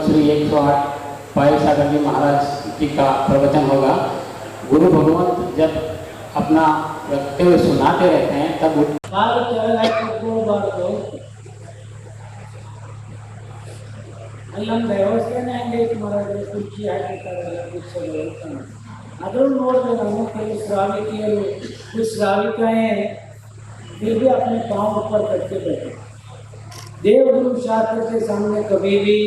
श्री 108 पायल सागर जी महाराज जी का प्रवचन होगा। गुरु भगवंत जब अपना वक्तव्य सुनाते रहते हैं तब ಅಲ್ಲೊಂದು ವ್ಯವಸ್ಥೆನೇ ಹಂಗೈತಿ ಮಾಡೋದು, ಕುರ್ಚಿ ಹಾಕಿರ್ತಾರಲ್ಲ ಪುಸ್ತಕಗಳು ಅದ್ರೂ ನೋಡಿದ್ರೆ ನಮ್ಮ ಕೆಲವು श्राविकियರು कुछ श्राविकाएं फिर भी अपने पाँव ऊपर करके बैठे। देवगुरु शास्त्र के सामने कभी भी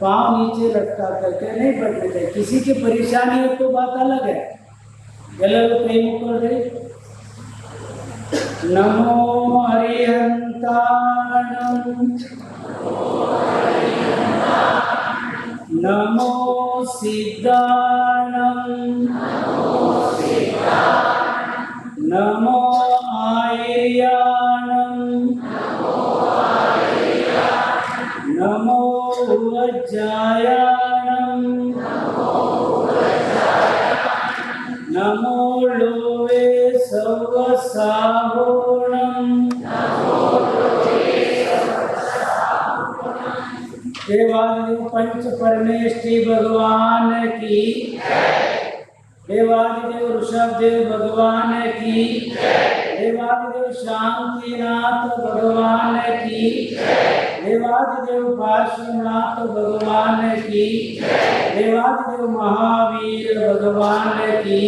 पाँव नीचे लटका करके नहीं बैठने चाहिए। किसी की परेशानी है तो बात अलग है। ಎಲ್ಲರೂ ಕೈ ಮುಕ್ಕೊಳ್ರಿ। ನಮೋ ಹರಿಹಂತಾಣಂ नमो सिद्धाणं नमो आर्याणं नमो वज्रायाणं नमो लोवे सवसाहोणं। देवादिदेव पंच परमेष्ठी भगवान की, देवादिदेव ऋषभदेव भगवान की, देवादिदेव शांतिनाथ भगवान की, देवादिदेव पार्श्वनाथ भगवान की, देवादिदेव महावीर भगवान की,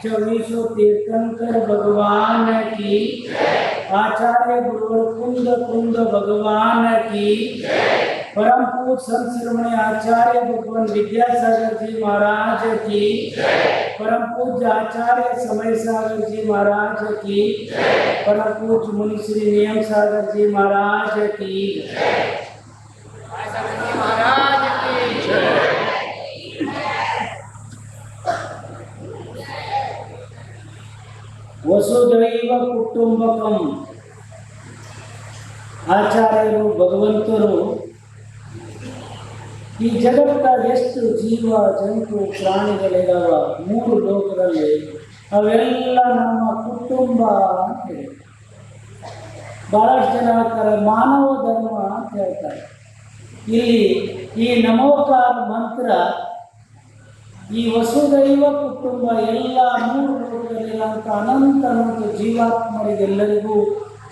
2400 तीर्थंकर भगवान की, आचार्य गुरु कुंद कुंद भगवान की, परम पूज्य संत शिरोमणि आचार्य भगवान विद्यासागर जी महाराज की, परम पूज्य आचार्य समय सागर जी महाराज की, परम पूज्य मुनि श्री नियम सागर जी महाराज की, वसुधैव कुटुंबकम आचार्यರು ಭಗವಂತರು ಈ ಜಗತ್ತ ಎಷ್ಟು ಜೀವ ಜಂತು ಪ್ರಾಣಿಗಳಿದಾವ ಮೂರು ಲೋಕದಲ್ಲಿ ಅವೆಲ್ಲ ನಮ್ಮ ಕುಟುಂಬ ಅಂತ ಹೇಳಿ ಬಹಳಷ್ಟು ಜನ ಹೇಳ್ತಾರೆ ಮಾನವ ಧರ್ಮ ಅಂತ ಹೇಳ್ತಾರೆ। ಇಲ್ಲಿ ಈ ನಮೋಕಾರ ಮಂತ್ರ ಈ ವಸುದೈವ ಕುಟುಂಬ ಎಲ್ಲ ಮೂರು ಲೋಕದಲ್ಲಿರುವಂಥ ಅನಂತ ಅನಂತ ಜೀವಾತ್ಮರಿಗೆಲ್ಲರಿಗೂ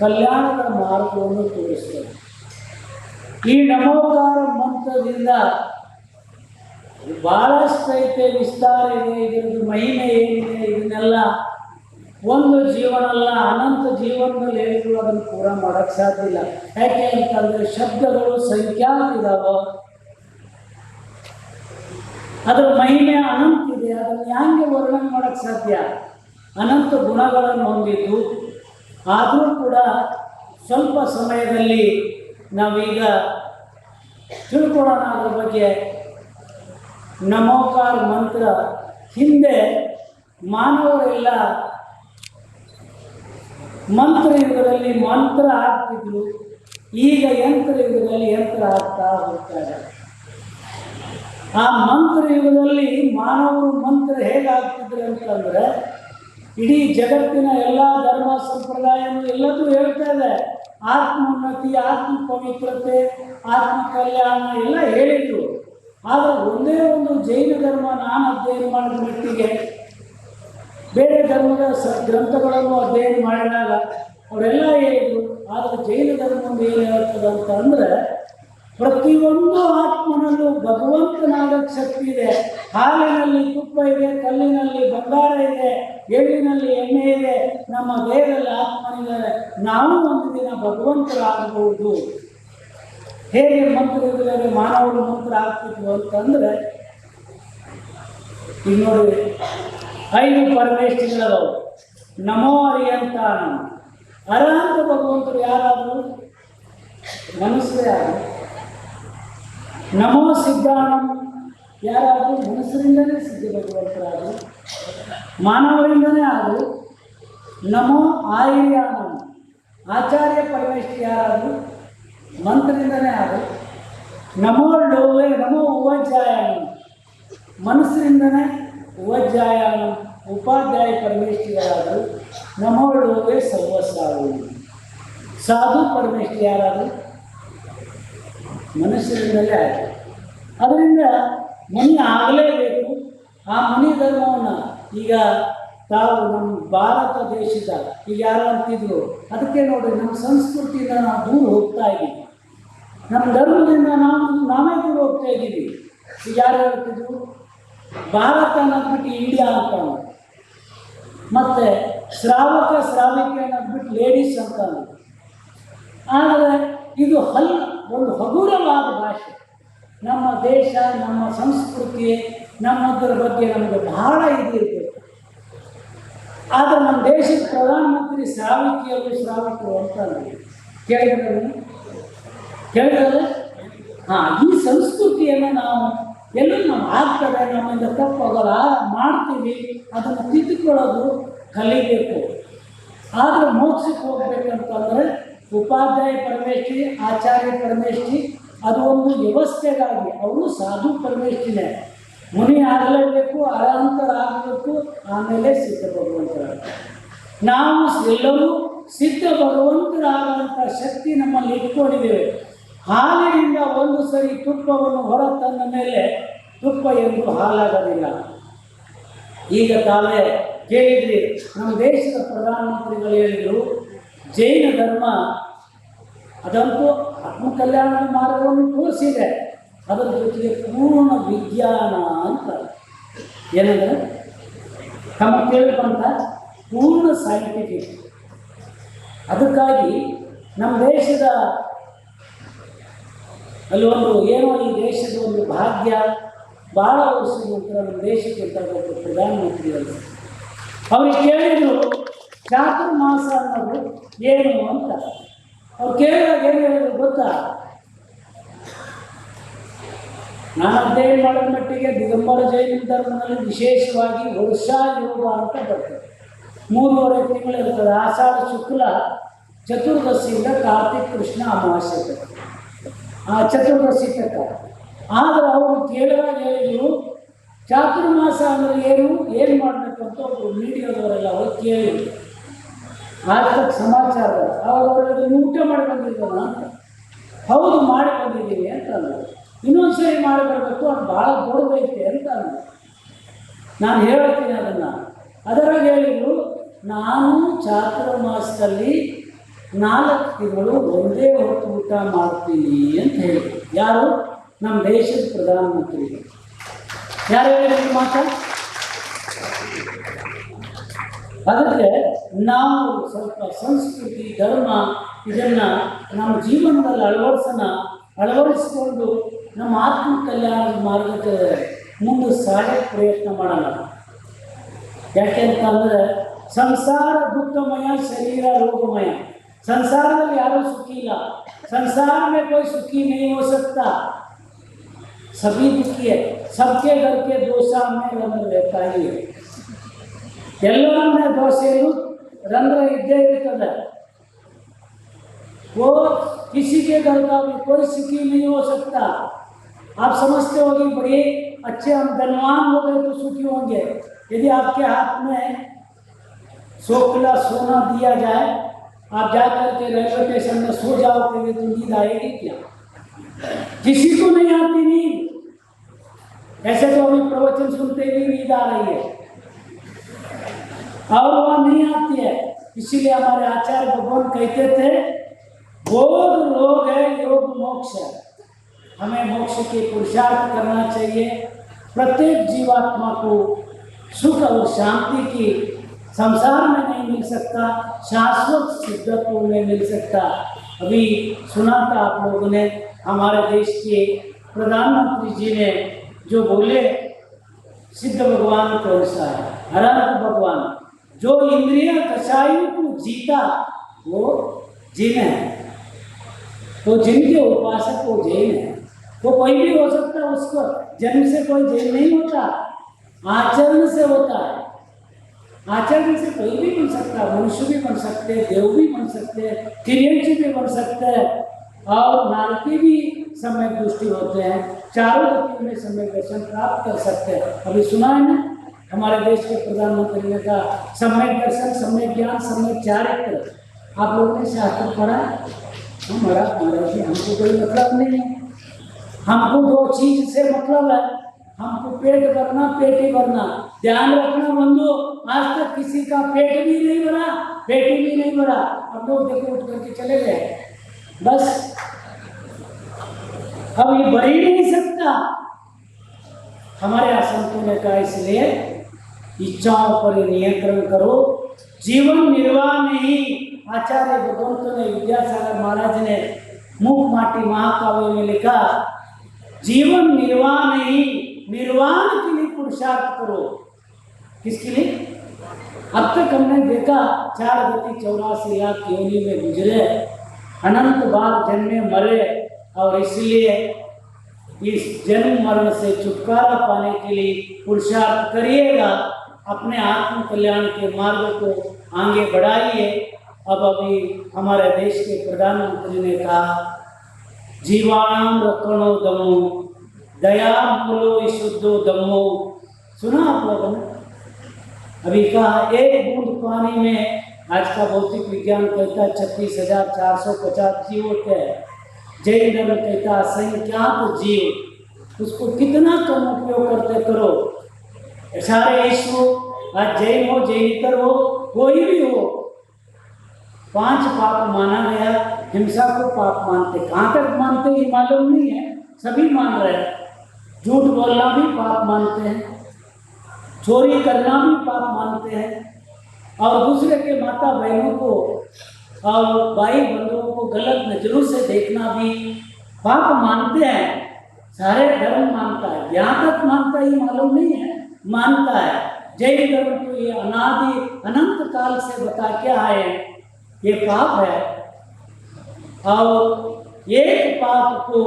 ಕಲ್ಯಾಣದ ಮಾರ್ಗವನ್ನು ತೋರಿಸ್ತದೆ। ಈ ನಮೋಕಾರ ಮಂತ್ರದಿಂದ ಬಹಳಷ್ಟು ಐತೆ, ವಿಸ್ತಾರ ಇದೆ, ಇದರದ್ದು ಮಹಿಮೆ ಏನಿದೆ ಇದನ್ನೆಲ್ಲ ಒಂದು ಜೀವನ ಅಲ್ಲ ಅನಂತ ಜೀವನದಲ್ಲಿ ಹೇಳಿದ್ರು ಅದನ್ನು ಪೂರ ಮಾಡೋಕ್ಕೆ ಸಾಧ್ಯ ಇಲ್ಲ। ಯಾಕೆ ಅಂತಂದರೆ ಶಬ್ದಗಳು ಸಂಖ್ಯಾತ ಇದಾವೆ, ಅದರ ಮಹಿಮೆ ಅನಂತ ಇದೆ, ಅದನ್ನು ಹ್ಯಾಂಗೆ ವರ್ಣನೆ ಮಾಡೋಕ್ಕೆ ಸಾಧ್ಯ? ಅನಂತ ಗುಣಗಳನ್ನು ಹೊಂದಿದ್ದು ಆದರೂ ಕೂಡ ಸ್ವಲ್ಪ ಸಮಯದಲ್ಲಿ ನಾವೀಗ ತಿಳ್ಕೊಳ್ಳೋಣ ಅದರ ಬಗ್ಗೆ। ನಮೋಕಾರ ಮಂತ್ರ ಹಿಂದೆ ಮಾನವರೆಲ್ಲ ಮಂತ್ರ ಯುಗದಲ್ಲಿ ಮಂತ್ರ ಹಾಕ್ತಿದ್ರು, ಈಗ ಯಂತ್ರ ಯುಗದಲ್ಲಿ ಯಂತ್ರ ಆಗ್ತಾ ಹೋಗ್ತಾರೆ। ಆ ಮಂತ್ರ ಯುಗದಲ್ಲಿ ಮಾನವರು ಮಂತ್ರ ಹೇಗಾಗ್ತಿದ್ರು ಅಂತಂದರೆ ಇಡೀ ಜಗತ್ತಿನ ಎಲ್ಲ ಧರ್ಮ ಸಂಪ್ರದಾಯನೂ ಎಲ್ಲದೂ ಹೇಳ್ತಾ ಇದೆ, ಆತ್ಮೋನ್ನತಿ, ಆತ್ಮ ಪವಿತ್ರತೆ, ಆತ್ಮ ಕಲ್ಯಾಣ ಎಲ್ಲ ಹೇಳಿದರು। ಆದರೆ ಒಂದೇ ಒಂದು ಜೈನ ಧರ್ಮ ನಾನು ಅಧ್ಯಯನ ಮಾಡಿದ ಮಟ್ಟಿಗೆ ಬೇರೆ ಧರ್ಮದ ಗ್ರಂಥಗಳನ್ನು ಅಧ್ಯಯನ ಮಾಡಿದಾಗ ಅವರೆಲ್ಲ ಹೇಳಿದರು, ಆದರೆ ಜೈನ ಧರ್ಮ ಒಂದು ಏನು ಹೇಳ್ತದೆ ಅಂತಂದರೆ ಪ್ರತಿಯೊಂದು ಆತ್ಮನಲ್ಲೂ ಭಗವಂತನಾಗಕ್ಕೆ ಶಕ್ತಿ ಇದೆ। ಹಾಲಿನಲ್ಲಿ ತುಪ್ಪ ಇದೆ, ಕಲ್ಲಿನಲ್ಲಿ ಬಂಗಾರ ಇದೆ, ಎಳ್ಳಿನಲ್ಲಿ ಎಣ್ಣೆ ಇದೆ, ನಮ್ಮ ದೇಹದಲ್ಲಿ ಆತ್ಮನಿದ್ದಾರೆ, ನಾವು ಒಂದು ದಿನ ಭಗವಂತರಾಗಬಹುದು। ಹೇಗೆ ಮಂತ್ರದಲ್ಲಿ ಮಾನವರು ಮಂತ್ರ ಆಗ್ತಿದ್ವು ಅಂತಂದರೆ ಈಗ ನೋಡಿ 5 ಪರಮೇಶ್ವರದವರು ನಮೋ ಹರಿಹಂತಾಣಂ ಅರಹಂತ ಭಗವಂತರು ಯಾರಾದರೂ ಮನುಷ್ಯರೇ ಆದರು, ನಮೋ ಸಿದ್ಧಾಣಂ ಯಾರಾದರೂ ಮನುಷ್ಯರಿಂದಲೇ ಸಿದ್ಧ ಭಗವಂತರಾದರು, ಮಾನವರಿಂದನೇ ಆದರು, ನಮೋ ಆರ್ಯಾಣಂ ಆಚಾರ್ಯ ಪರಮೇಶ್ವರ ಯಾರಾದರೂ ಮಂತ್ರದಿಂದನೇ ಆದರು, ನಮೋ ಲೋವೆ ನಮೋ ಉವಜ್ಜಾಯಾಣಂ ಮನಸ್ಸಿನಿಂದನೇ ಉವಜ್ಜಾಯಾಣಂ ಉಪಾಧ್ಯಾಯ ಪರಮೇಶ್ವರರಾದರು, ನಮೋ ಲೋವೆ ಸವ್ವಸಾವು ಸಾಧು ಪರಮೇಶ್ವರ ಯಾರಾದರೂ ಮನುಷ್ಯರಿಂದಲೇ ಆಯಿತು। ಅದರಿಂದ ಮುನಿ ಆಗಲೇಬೇಕು. ಆ ಮುನಿ ಧರ್ಮವನ್ನು ಈಗ ತಾವು ನಮ್ಮ ಭಾರತ ದೇಶದ ಈಗ ಯಾರು ಅಂತಿದ್ರು, ಅದಕ್ಕೆ ನೋಡ್ರಿ ನಮ್ಮ ಸಂಸ್ಕೃತಿಯಿಂದ ನಾವು ದೂರ ಹೋಗ್ತಾ ಇದ್ದೀವಿ, ನಮ್ಮ ಧರ್ಮದಿಂದ ನಾವೇ ದೂರ ಹೋಗ್ತಾ ಇದ್ದೀವಿ. ಈಗ ಯಾರು ಹೇಳ್ತಿದ್ರು ಭಾರತ ಅನ್ನೋದ್ಬಿಟ್ಟು ಇಂಡಿಯಾ ಅಂತ, ಮತ್ತು ಶ್ರಾವಕ ಶ್ರಾವಿಕೆ ಅನ್ನೋದ್ಬಿಟ್ಟು ಲೇಡೀಸ್ ಅಂತ. ಆದರೆ ಇದು ಒಂದು ಹಗುರವಾದ ಭಾಷೆ. ನಮ್ಮ ದೇಶ, ನಮ್ಮ ಸಂಸ್ಕೃತಿ, ನಮ್ಮದರ ಬಗ್ಗೆ ನಮಗೆ ಬಹಳ ಇದಿರಬೇಕು. ಆದರೆ ನಮ್ಮ ದೇಶದ ಪ್ರಧಾನಮಂತ್ರಿ ಶ್ರಾವಕರು ಅಂತ ಕೇಳಿದ್ರೆ ಹಾಂ, ಈ ಸಂಸ್ಕೃತಿಯನ್ನು ನಾವು ನಾವು ಆಗ್ತದೆ, ನಮ್ಮಿಂದ ತಪ್ಪಾಗಲ್ಲ, ಮಾಡ್ತೀವಿ, ಅದನ್ನು ತಿದ್ದುಕೊಳ್ಳೋದು ಕಲಿಬೇಕು. ಆದರೆ ಮೋಕ್ಷಕ್ಕೆ ಹೋಗ್ಬೇಕಂತಂದರೆ ಉಪಾಧ್ಯಾಯ ಪರಮೇಶ್ವರಿ, ಆಚಾರ್ಯ ಪರಮೇಶ್ವರಿ, ಅದು ಒಂದು ವ್ಯವಸ್ಥೆಗಾಗಿ ಅವರು ಸಾಧು ಪರಮೇಶ್ವರಿನೇ. ಮುನಿ ಆಗಲೇಬೇಕು, ಅರಹಂತರಾಗಬೇಕು, ಆಮೇಲೆ ಸಿದ್ಧ ಭಗವಂತರ. ನಾವು ಎಲ್ಲರೂ ಸಿದ್ಧ ಭಗವಂತರಾಗಂಥ ಶಕ್ತಿ ನಮ್ಮಲ್ಲಿ ಇಟ್ಕೊಂಡಿದ್ದೇವೆ. ಹಾಲಿನಿಂದ ಒಂದು ಸರಿ ತುಪ್ಪವನ್ನು ಹೊರ ತಂದ ಮೇಲೆ ತುಪ್ಪ ಎಂದು ಹಾಲಾಗೋದಿಲ್ಲ. ಈಗ ತಾವೇ ಕೇಳಿದ್ರಿ, ನಮ್ಮ ದೇಶದ ಪ್ರಧಾನಮಂತ್ರಿಗಳು ಹೇಳಿದರು, ಜೈನ ಧರ್ಮ ಅದಂತೂ ಆತ್ಮಕಲ್ಯಾಣದ ಮಾರ್ಗವನ್ನು ತೋರಿಸಿದೆ, ಅದರ ಜೊತೆಗೆ ಪೂರ್ಣ ವಿಜ್ಞಾನ ಅಂತ. ಏನಂದರೆ ತಮ್ಮ ಕೇಳಿಕೊಂಡ ಪೂರ್ಣ ಸೈಂಟಿಫಿಕ್. ಅದಕ್ಕಾಗಿ ನಮ್ಮ ದೇಶದ ಅಲ್ಲಿ ಏನೋ ಈ ದೇಶದ ಒಂದು ಭಾಗ್ಯ, ಭಾಳ ವರ್ಷದ ನಂತರ ನಮ್ಮ ದೇಶಕ್ಕೆ ಒಬ್ಬರು ಪ್ರಧಾನಮಂತ್ರಿಗಳು ಅವ್ರಿಗೆ ಕೇಳಿದರು ಚಾತುರ್ಮಾಸ ಅನ್ನೋದು ಏನು ಅಂತ. ಅವ್ರು ಕೇಳಿದಾಗ ಏನು ಹೇಳಿದ್ರು ಗೊತ್ತಾ? ನಾನು ಅಧ್ಯಯನ ಮಾಡೋ ಮಟ್ಟಿಗೆ ದಿಗಂಬರ ಜೈನ ಧರ್ಮದಲ್ಲಿ ವಿಶೇಷವಾಗಿ ವರ್ಷಾ ಯೋಗ ಅಂತ ಬರ್ತದೆ. 3.5 ತಿಂಗಳು ಇರ್ತದೆ. ಆಷಾಢ ಶುಕ್ಲ ಚತುರ್ದಶಿಯಿಂದ ಕಾರ್ತಿಕ್ ಕೃಷ್ಣ ಅಮಾವಾಸ್ಯೆ ತಕ್ಕ, ಆ ಚತುರ್ದಶಿ ತಕ್ಕ. ಆದರೆ ಅವರು ಕೇಳಿದಾಗ ಹೇಳಿದ್ರು ಚಾತುರ್ಮಾಸ ಅಂದರೆ ಏನು ಮಾಡಬೇಕು ಅಂತ ಒಬ್ಬರು ಮೀಡಿಯಾದವರೆಲ್ಲ ಅವ್ರು ಕೇಳಿದ್ರು. ಆರ್ಥಿಕ ಸಮಾಚಾರ ಅವರು ಊಟ ಮಾಡಿ ಬಂದಿದ್ದಲ್ಲ ಅಂತ. ಹೌದು, ಮಾಡಿ ಬಂದಿದ್ದೀವಿ ಅಂತ ಅಂದರು. ಇನ್ನೊಂದು ಸರಿ ಮಾಡಿ ಬರಬೇಕು, ಅದು ಭಾಳ ದೊಡ್ಡದೈತೆ ಅಂತ ಅಂದರು. ನಾನು ಹೇಳ್ತೀನಿ ಅದನ್ನು. ಅದರಾಗ ಹೇಳಿದರು, ನಾನು ಚಾತುರ್ಮಾಸದಲ್ಲಿ 4 ತಿಂಗಳು ಒಂದೇ ಹೊತ್ತು ಊಟ ಮಾಡ್ತೀನಿ ಅಂತ ಹೇಳಿದರು. ಯಾರು? ನಮ್ಮ ದೇಶದ ಪ್ರಧಾನಮಂತ್ರಿ. ಯಾರು ಹೇಳಿದ್ರು ಮಾತಾ? ಅದಕ್ಕೆ ನಾವು ಸ್ವಲ್ಪ ಸಂಸ್ಕೃತಿ, ಧರ್ಮ ಇದನ್ನು ನಮ್ಮ ಜೀವನದಲ್ಲಿ ಅಳವಡಿಸಿಕೊಂಡು ನಮ್ಮ ಆತ್ಮ ಕಲ್ಯಾಣದ ಮಾರ್ಗಕ್ಕೆ ಮುಂದೆ ಸಾಗಕ್ಕೆ ಪ್ರಯತ್ನ ಮಾಡೋಣ. ಯಾಕೆಂತಂದರೆ ಸಂಸಾರ ದುಃಖಮಯ, ಶರೀರ ರೋಗಮಯ. ಸಂಸಾರದಲ್ಲಿ ಯಾರೂ ಸುಖಿ ಇಲ್ಲ. संसार में कोई सुखी नहीं हो सकता, सभी दुखी है. सबके घर के दोषा में रंध्र रहता ही है. ಎಲ್ಲರನ್ನ ದೋಷೆಯು ರಂಧ್ರ ಇದ್ದೇ ಇರ್ತದೆ. वो किसी के घर का भी कोई सुखी नहीं हो सकता. आप समझते हो कि बड़े अच्छे हम धनवान हो गए तो सुखी होंगे. यदि आपके हाथ में 100 किलो सोना दिया जाए, आप जाकर के रेलवे स्टेशन में सो जाओगे तो नींद आएगी क्या? किसी को नहीं आती नींद. ऐसे तो अभी प्रवचन सुनते ही नींद आ रही है और वह नहीं आती है. इसीलिए हमारे आचार्य भगवान कहते थे, बोध रोग है, योग मोक्ष है. हमें मोक्ष के पुरुषार्थ करना चाहिए. प्रत्येक जीवात्मा को सुख और शांति की संसार में नहीं मिल सकता, शाश्वत सिद्धत्व में मिल सकता. अभी सुना था आप लोगों ने, हमारे देश के प्रधानमंत्री जी ने जो बोले, सिद्ध भगवान कौन सा है? अनंत भगवान. जो इंद्रिय कषायों को जीता वो जिन है. तो जिनके उपासक वो जैन है. वो कोई भी हो सकता है, उसको जन्म से कोई जैन नहीं होता, आचरण से होता है. आचरण से कोई भी बन सकता है. मनुष्य भी बन सकते हैं, देव भी बन सकते हैं, तिर्यंशी भी बन सकते हैं और नारकी भी सम्यक दृष्टि होते हैं. चारों गतियों में सम्यक दर्शन प्राप्त कर सकते हैं. अभी सुना है ना, हमारे देश के प्रधानमंत्री ने कहा सम्यक दर्शन, सम्यक ज्ञान, सम्यक चारित्र. आप लोगों ने शास्त्र पढ़ा? हमारा हमको कोई मतलब नहीं है. हमको दो चीज से मतलब है, हमको पेट भरना, पेट ही भरना। ध्यान रखना बंधु, आज तक किसी का पेट भी नहीं भरा, पेट भी नहीं भरा। अब लोग देखो उठ करके चले गए, बस अब ये भर ही नहीं सकता। हमारे आसंतों ने कहा इसलिए इच्छाओं पर नियंत्रण करो, जीवन निर्वाह नहीं। आचार्य भगवंत ने, विद्यासागर महाराज ने मुख माटी महाकाव्य में लिखा, जीवन निर्वाह नहीं, निर्वाण के लिए पुरुषार्थ करो। किसके लिए? अब तक हमने देखा 4 गति 84 लाख योनि में गुजरे, अनंत बार जन्मे मरे, और इसलिए इस जन्म मरण से छुटकारा पाने के लिए पुरुषार्थ करिएगा, अपने आत्म कल्याण के मार्ग को आगे बढ़ाइए। अब अभी हमारे देश के प्रधानमंत्री ने कहा, जीवाणाम रक्षणो दमो दया मूलो शुद्धो दमो। सुना आप लोगों ने? अभी कहा एक बूंद पानी में, आज का भौतिक विज्ञान कहता है 36,450 जीव होते हैं, जैन धर्म कहता है असंख्यात जीव, उसको कितना कम उपयोग करते करो। सारे ईश्वर, आज जैन हो, जैनितर हो, कोई भी हो, 5 पाप माना गया। हिंसा को पाप मानते, कहाँ तक मानते ये मालूम नहीं है, सभी मान रहे हैं। झूठ बोलना भी पाप मानते हैं, चोरी करना भी पाप मानते हैं, और दूसरे के माता बहनों को और भाई बंधुओं को गलत नजरों से देखना भी पाप मानते हैं। सारे धर्म मानता है, यहाँ तक मानता है ये मालूम नहीं है, मानता है। जैन धर्म तो ये अनादि अनंत काल से बता क्या है, ये पाप है। और एक पाप को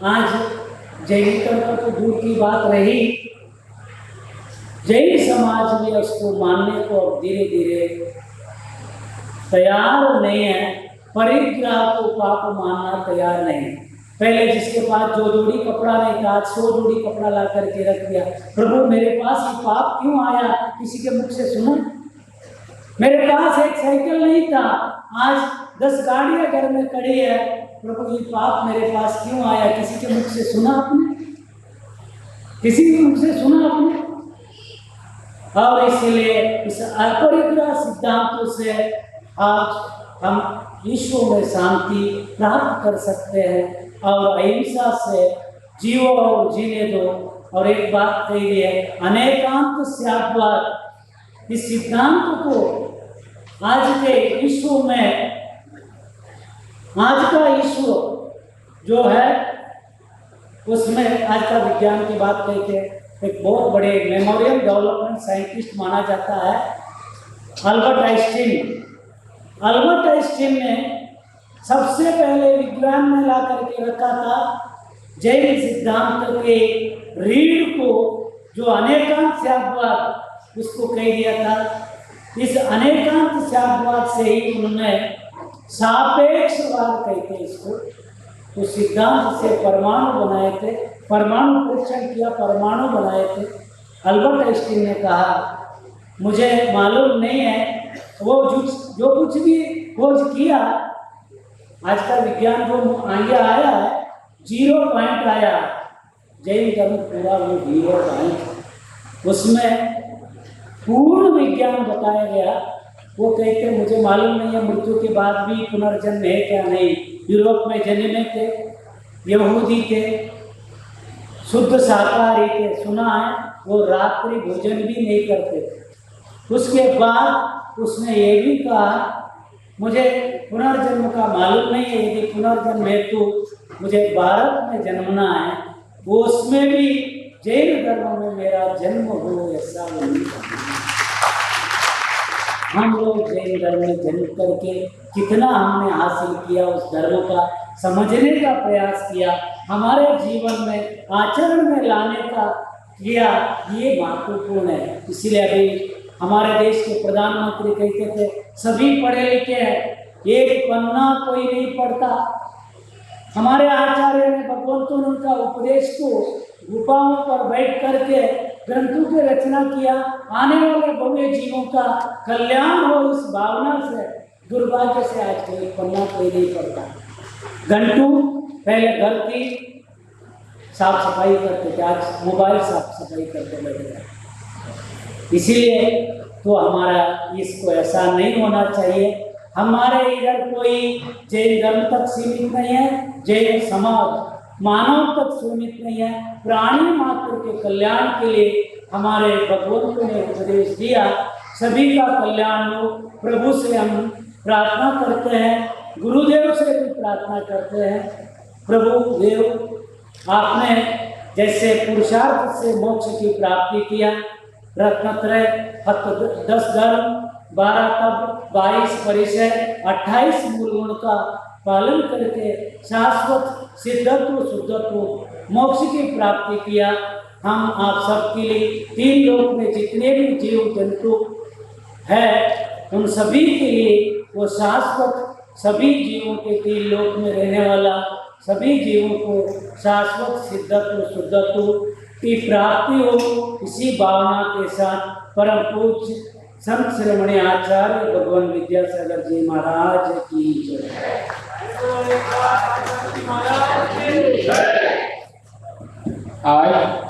आज जैन धर्म तो दूर की बात रही, जैन समाज में उसको मानने को अब धीरे धीरे तैयार नहीं है। परिग्रह को पाप मानना तैयार नहीं। पहले जिसके पास 2 जोड़ी कपड़ा नहीं था, आज 100 जोड़ी कपड़ा ला करके रख दिया। प्रभु मेरे पास ये पाप क्यों आया? किसी के मुख से सुना? मेरे पास एक साइकिल नहीं था, आज 10 गाड़ियां घर में खड़ी है। प्रभु ये पाप मेरे पास क्यों आया? किसी के मुख से सुना आपने? किसी के मुख से सुना आपने? और इसलिए इस अपरिग्रह सिद्धांतों से आज हम ईश्वर में शांति प्राप्त कर सकते हैं, और अहिंसा से जियो और जीने दो। और एक बात कही है, अनेकांत स्याद्वाद। इस सिद्धांत को आज के ईश्वर में, आज का ईश्वर जो है उसमें आज का विज्ञान की बात कहते हैं, एक बहुत बड़े मेमोरियल डेवलपमेंट साइंटिस्ट माना जाता है अल्बर्ट आइंस्टीन। अल्बर्ट आइंस्टीन ने सबसे पहले विज्ञान में ला करके रखा था जैन सिद्धांत के रीढ़ को, जो अनेकांत स्याद्वाद, उसको कह दिया था। इस अनेकांत स्याद्वाद से ही उन्होंने सापेक्षवाद कहते हैं इसको, तो सिद्धांत से परमाणु बनाए थे, परमाणु परीक्षण किया, परमाणु बनाए थे। अल्बर्ट आइंस्टीन ने कहा मुझे मालूम नहीं है, वो जो कुछ भी खोज किया, आज का विज्ञान जो आगे आया है 0 पॉइंट आया, जैन धर्म पूरा वो 0 पॉइंट, उसमें पूर्ण विज्ञान बताया गया। वो कहते मुझे मालूम नहीं है मृत्यु के बाद भी पुनर्जन्म है क्या नहीं। यूरोप में जन्मे थे, यहूदी थे, शुद्ध शाकाहारी थे, सुना है वो रात्रि भोजन भी नहीं करते थे। उसके बाद उसने ये भी कहा मुझे पुनर्जन्म का मालूम नहीं है, यदि पुनर्जन्म है तो मुझे भारत में जन्मना है, वो उसमें भी जैन धर्म में मेरा जन्म हो, ऐसा नहीं। हम लोग जैन धर्म में जन्म करके कितना हमने हासिल किया, उस धर्म का समझने का प्रयास किया, हमारे जीवन में आचरण में लाने का किया, ये महत्वपूर्ण है। इसीलिए अभी हमारे देश के प्रधानमंत्री कहते थे सभी पढ़े लिखे हैं, एक पन्ना कोई नहीं पढ़ता। हमारे आचार्य ने भगवंतों ने उनका उपदेश को गुफाओं पर बैठ करके ग्रंथों की रचना किया, आने वाले भव्य जीवों का कल्याण हो इस भावना से। दुर्भाग्य से आज कोई पन्ना कोई नहीं पढ़ता। घंटू पहले घर थी, साफ सफाई करते थे, आज मोबाइल साफ सफाई करते लगे। इसीलिए तो हमारा इसको ऐसा नहीं होना चाहिए। हमारे इधर कोई जैन धर्म तक सीमित नहीं है, जैन समाज मानव तक सीमित नहीं है। प्राणी मात्र के कल्याण के लिए हमारे भगवंत ने उपदेश दिया। सभी का कल्याण हो, प्रभु से हम प्रार्थना करते हैं, गुरुदेव से भी प्रार्थना करते हैं। प्रभु देव, आपने जैसे पुरुषार्थ से मोक्ष की प्राप्ति किया, रत्नत्रय 10 धर्म 12 तप 22 परिचय 28 मूल गुण का पालन करके शाश्वत सिद्धत्व शुद्धत्व मोक्ष की प्राप्ति किया। हम आप सबके लिए 3 लोक में जितने भी जीव जंतु है उन सभी के लिए वो शाश्वत, सभी जीवों के 3 लोक में रहने वाला सभी जीवों को शाश्वत सिद्धत्व शुद्धत्व की प्राप्ति हो, इसी भावना के साथ परम पूज्य संत शिरोमणि आचार्य भगवान विद्यासागर जी महाराज की जय। आज